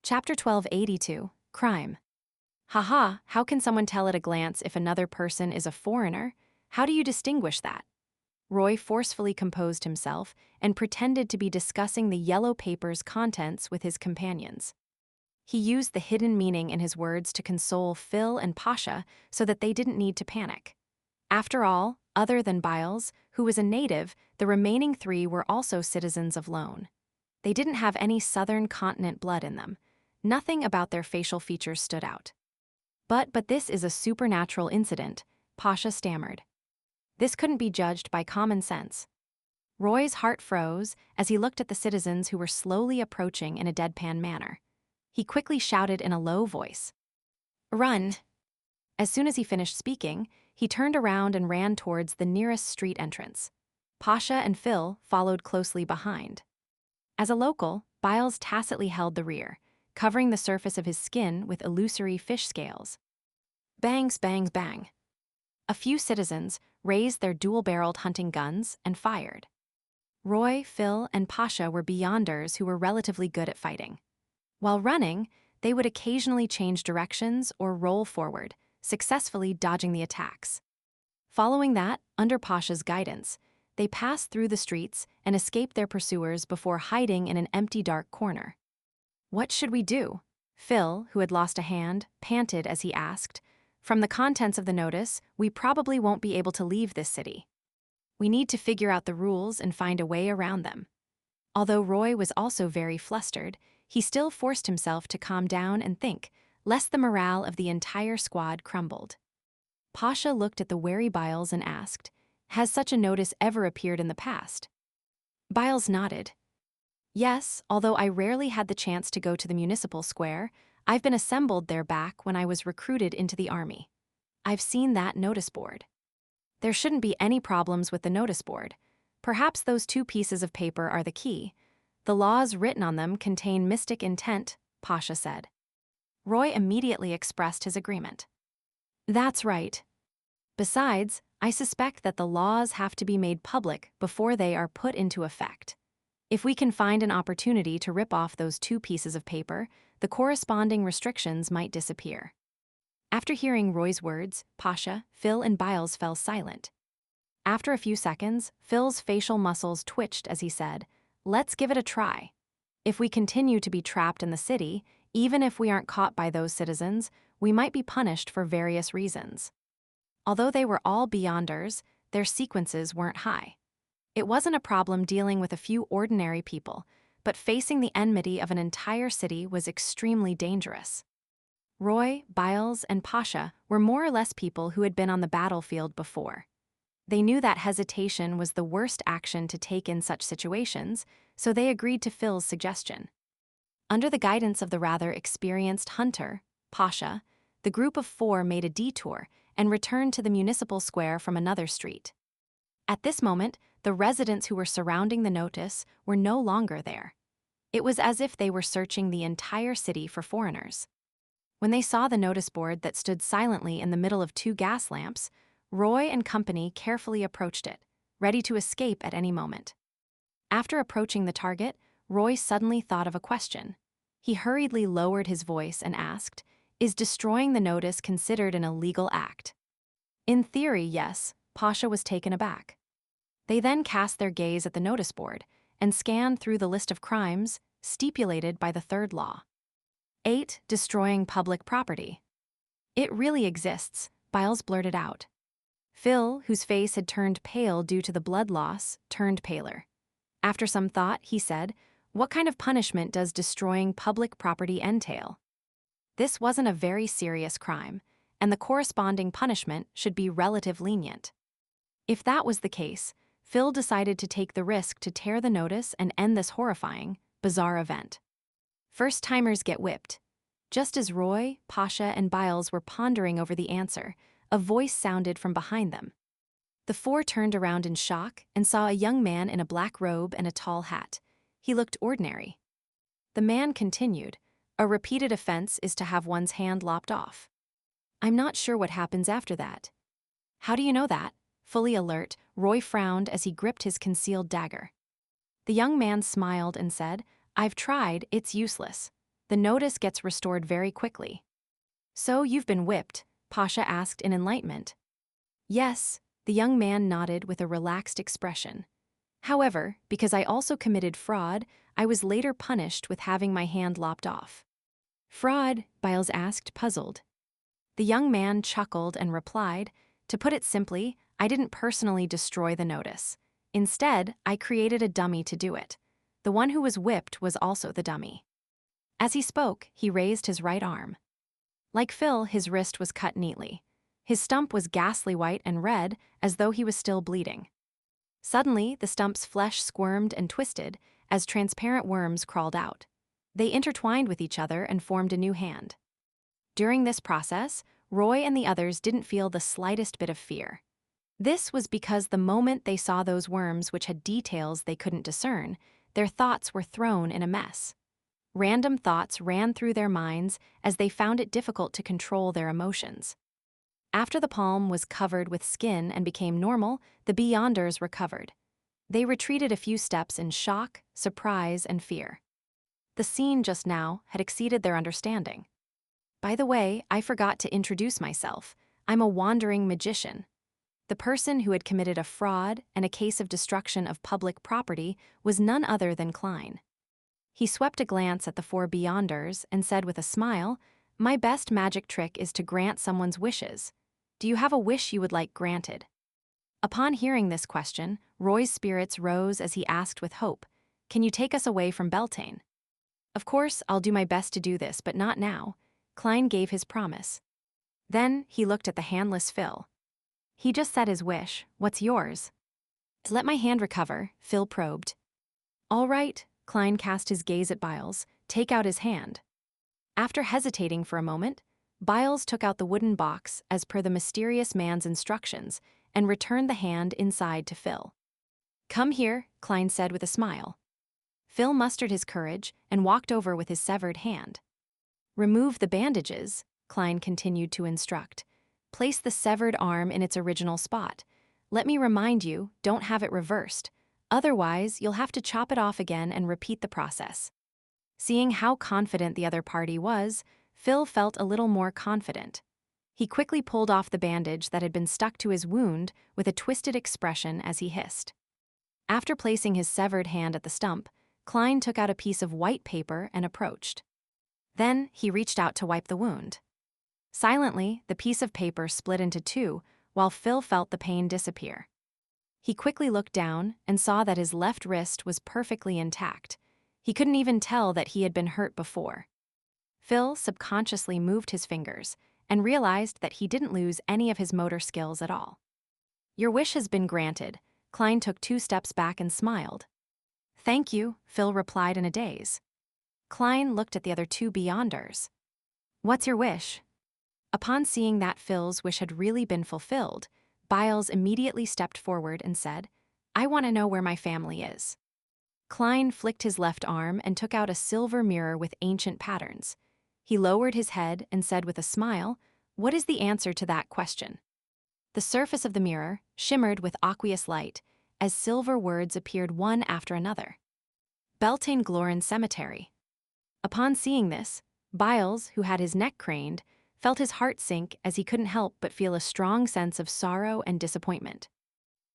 Chapter 1282, Crime. Haha, how can someone tell at a glance if another person is a foreigner? How do you distinguish that? Roy forcefully composed himself and pretended to be discussing the yellow paper's contents with his companions. He used the hidden meaning in his words to console Phil and Pasha so that they didn't need to panic. After all, other than Biles, who was a native, the remaining three were also citizens of Lone. They didn't have any southern continent blood in them. Nothing about their facial features stood out. But this is a supernatural incident, Pasha stammered. This couldn't be judged by common sense. Roy's heart froze as he looked at the citizens who were slowly approaching in a deadpan manner. He quickly shouted in a low voice, "Run!" As soon as he finished speaking, he turned around and ran towards the nearest street entrance. Pasha and Phil followed closely behind. As a local, Biles tacitly held the rear, covering the surface of his skin with illusory fish scales. Bangs, bangs, bang. A few citizens raised their dual-barreled hunting guns and fired. Roy, Phil, and Pasha were beyonders who were relatively good at fighting. While running, they would occasionally change directions or roll forward, successfully dodging the attacks. Following that, under Pasha's guidance, they passed through the streets and escaped their pursuers before hiding in an empty dark corner. "What should we do?" Phil, who had lost a hand, panted as he asked. "From the contents of the notice, we probably won't be able to leave this city. We need to figure out the rules and find a way around them." Although Roy was also very flustered, he still forced himself to calm down and think, lest the morale of the entire squad crumbled. Pasha looked at the wary Biles and asked, "Has such a notice ever appeared in the past?" Biles nodded. "Yes, although I rarely had the chance to go to the municipal square, I've been assembled there back when I was recruited into the army. I've seen that notice board. There shouldn't be any problems with the notice board. Perhaps those two pieces of paper are the key. The laws written on them contain mystic intent," Pasha said. Roy immediately expressed his agreement. "That's right. Besides, I suspect that the laws have to be made public before they are put into effect. If we can find an opportunity to rip off those two pieces of paper, the corresponding restrictions might disappear." After hearing Roy's words, Pasha, Phil, and Biles fell silent. After a few seconds, Phil's facial muscles twitched as he said, "Let's give it a try. If we continue to be trapped in the city, even if we aren't caught by those citizens, we might be punished for various reasons." Although they were all beyonders, their sequences weren't high. It wasn't a problem dealing with a few ordinary people, but facing the enmity of an entire city was extremely dangerous. Roy, Biles, and Pasha were more or less people who had been on the battlefield before. They knew that hesitation was the worst action to take in such situations, so they agreed to Phil's suggestion. Under the guidance of the rather experienced hunter, Pasha, the group of four made a detour and returned to the municipal square from another street. At this moment, the residents who were surrounding the notice were no longer there. It was as if they were searching the entire city for foreigners. When they saw the notice board that stood silently in the middle of two gas lamps, Roy and company carefully approached it, ready to escape at any moment. After approaching the target, Roy suddenly thought of a question. He hurriedly lowered his voice and asked, "Is destroying the notice considered an illegal act?" "In theory, yes," Pasha was taken aback. They then cast their gaze at the notice board and scanned through the list of crimes stipulated by the third law. 8. Destroying public property. "It really exists," Biles blurted out. Phil, whose face had turned pale due to the blood loss, turned paler. After some thought, he said, "What kind of punishment does destroying public property entail?" This wasn't a very serious crime, and the corresponding punishment should be relatively lenient. If that was the case, Phil decided to take the risk to tear the notice and end this horrifying, bizarre event. First-timers get whipped. Just as Roy, Pasha, and Biles were pondering over the answer, a voice sounded from behind them. The four turned around in shock and saw a young man in a black robe and a tall hat. He looked ordinary. The man continued, "A repeated offense is to have one's hand lopped off. I'm not sure what happens after that." "How do you know that?" Fully alert, Roy frowned as he gripped his concealed dagger. The young man smiled and said, "I've tried, it's useless. the notice gets restored very quickly. So you've been whipped? Pasha asked in enlightenment. Yes, the young man nodded with a relaxed expression. However, because I also committed fraud, I was later punished with having my hand lopped off. Fraud? Biles asked, puzzled. The young man chuckled and replied, to put it simply, I didn't personally destroy the notice. Instead, I created a dummy to do it. The one who was whipped was also the dummy. As he spoke, he raised his right arm. Like Phil, his wrist was cut neatly. His stump was ghastly white and red, as though he was still bleeding. Suddenly, the stump's flesh squirmed and twisted as transparent worms crawled out. They intertwined with each other and formed a new hand. During this process, Roy and the others didn't feel the slightest bit of fear. This was because the moment they saw those worms which had details they couldn't discern, their thoughts were thrown in a mess. Random thoughts ran through their minds as they found it difficult to control their emotions. After the palm was covered with skin and became normal, the Beyonders recovered. They retreated a few steps in shock, surprise, and fear. The scene just now had exceeded their understanding. By the way, I forgot to introduce myself. I'm a wandering magician. The person who had committed a fraud and a case of destruction of public property was none other than Klein. He swept a glance at the four Beyonders and said with a smile, "My best magic trick is to grant someone's wishes. Do you have a wish you would like granted?" Upon hearing this question, Roy's spirits rose as he asked with hope, "Can you take us away from Beltane?" "Of course, I'll do my best to do this, but not now." Klein gave his promise. Then he looked at the handless Phil. "He just said his wish. What's yours?" "Let my hand recover," Phil probed. "All right," Klein cast his gaze at Biles. "Take out his hand." After hesitating for a moment, Biles took out the wooden box as per the mysterious man's instructions and returned the hand inside to Phil. "Come here," Klein said with a smile. Phil mustered his courage and walked over with his severed hand. "Remove the bandages," Klein continued to instruct. "Place the severed arm in its original spot. Let me remind you, don't have it reversed. Otherwise, you'll have to chop it off again and repeat the process." Seeing how confident the other party was, Phil felt a little more confident. He quickly pulled off the bandage that had been stuck to his wound with a twisted expression as he hissed. After placing his severed hand at the stump, Klein took out a piece of white paper and approached. Then he reached out to wipe the wound. Silently, the piece of paper split into two, while Phil felt the pain disappear. He quickly looked down and saw that his left wrist was perfectly intact. He couldn't even tell that he had been hurt before. Phil subconsciously moved his fingers and realized that he didn't lose any of his motor skills at all. "Your wish has been granted." Klein took 2 steps back and smiled. "Thank you," Phil replied in a daze. Klein looked at the other 2 Beyonders. "What's your wish?" Upon seeing that Phil's wish had really been fulfilled, Biles immediately stepped forward and said, "I want to know where my family is." Klein flicked his left arm and took out a silver mirror with ancient patterns. He lowered his head and said with a smile, "What is the answer to that question?" The surface of the mirror shimmered with aqueous light as silver words appeared one after another. "Beltane Glorin Cemetery." Upon seeing this, Biles, who had his neck craned, felt his heart sink as he couldn't help but feel a strong sense of sorrow and disappointment.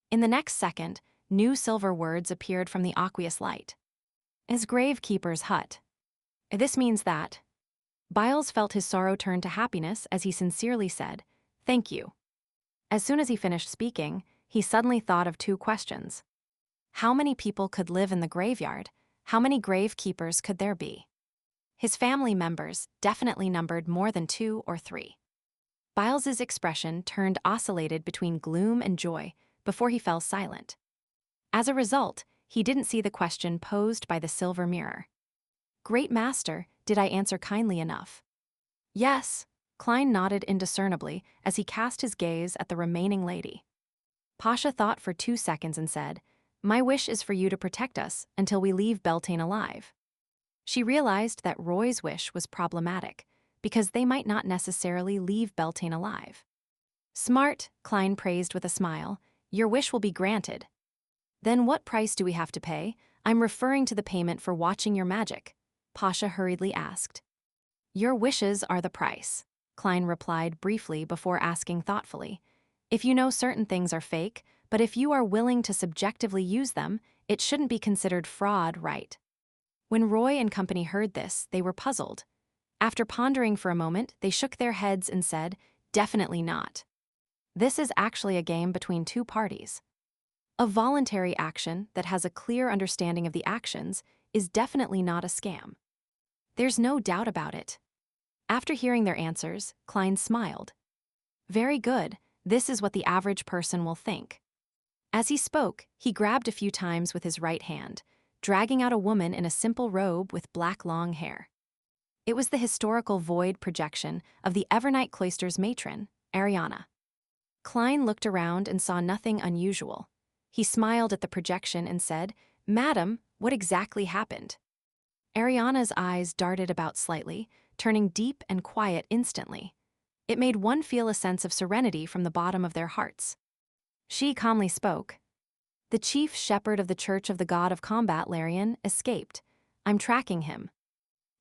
In the next second, new silver words appeared from the aqueous light. "His gravekeeper's hut." This means that. Biles felt his sorrow turn to happiness as he sincerely said, "Thank you." As soon as he finished speaking, he suddenly thought of 2 questions. How many people could live in the graveyard? How many gravekeepers could there be? His family members definitely numbered more than 2 or 3. Biles's expression oscillated between gloom and joy before he fell silent. As a result, he didn't see the question posed by the silver mirror. "Great master, did I answer kindly enough?" "Yes," Klein nodded indiscernibly as he cast his gaze at the remaining lady. Pasha thought for 2 seconds and said, "My wish is for you to protect us until we leave Beltane alive." She realized that Roy's wish was problematic because they might not necessarily leave Beltane alive. "Smart," Klein praised with a smile. "Your wish will be granted." "Then what price do we have to pay?" "I'm referring to the payment for watching your magic." Pasha hurriedly asked. Your wishes are the price, Klein replied briefly before asking thoughtfully. If you know certain things are fake, but if you are willing to subjectively use them, it shouldn't be considered fraud, right? When Roy and company heard this, they were puzzled. After pondering for a moment, they shook their heads and said, definitely not. This is actually a game between two parties. A voluntary action that has a clear understanding of the actions is definitely not a scam. There's no doubt about it. After hearing their answers, Klein smiled. Very good, this is what the average person will think. As he spoke, he grabbed a few times with his right hand, dragging out a woman in a simple robe with black long hair. It was the historical void projection of the Evernight Cloister's matron, Ariana. Klein looked around and saw nothing unusual. He smiled at the projection and said, Madam, what exactly happened? Ariana's eyes darted about slightly, turning deep and quiet instantly. It made one feel a sense of serenity from the bottom of their hearts. She calmly spoke. The chief shepherd of the Church of the God of Combat, Larian, escaped. I'm tracking him.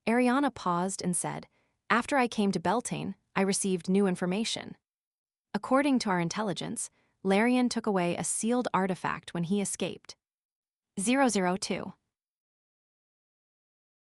Ariana paused and said, After I came to Beltane, I received new information. According to our intelligence, Larian took away a sealed artifact when he escaped. 002.